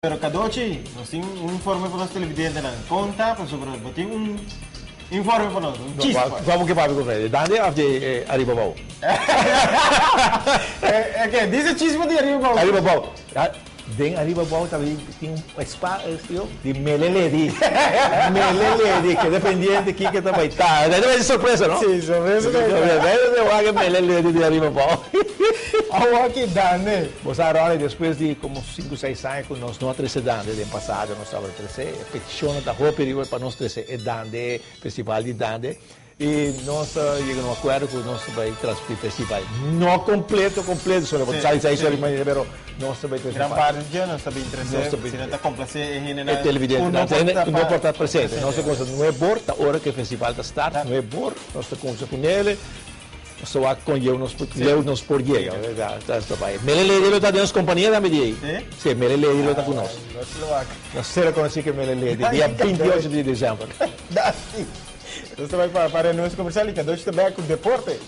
Pero cada noite, nós temos informe para os televidentes na conta, para sobre tem informe para nós, chispa. Vamos que vai com ele. Dande a de Aribabau. É que diz a chispa de Aribabau. Aribabau. Den Aribabau também tem um espaço de Meleleri. Meleleri, que é dependente aqui que também tá. Deve ser surpresa, não? Sim, surpresa. Deve ser Meleleri de Aribabau. Aqui dá, né? Você agora, depois de como 5, 6 anos, nós não crescemos no passado, nós estávamos crescendo, peticionamos da rua período para nós crescer, é Dande, festival de Dande, e nós chegamos a um acordo que nós vamos transmitir festival, não completo, só para sair mas nós vamos transmitir. Gran parte do dia nós estamos interessados, se não está complacer, é televidente, não pode estar presente, nossa coisa não é bom, a hora que o festival está start, não é bom, nós estamos conversando com ele, só há com eu nos por dia, Melele está dentro da companhia da media. Sim, Melele está conosco. Nós será conhecido que Melele, dia 28 de dezembro. Dá sim. Você vai para o nosso comercial e que a gente também com deporte.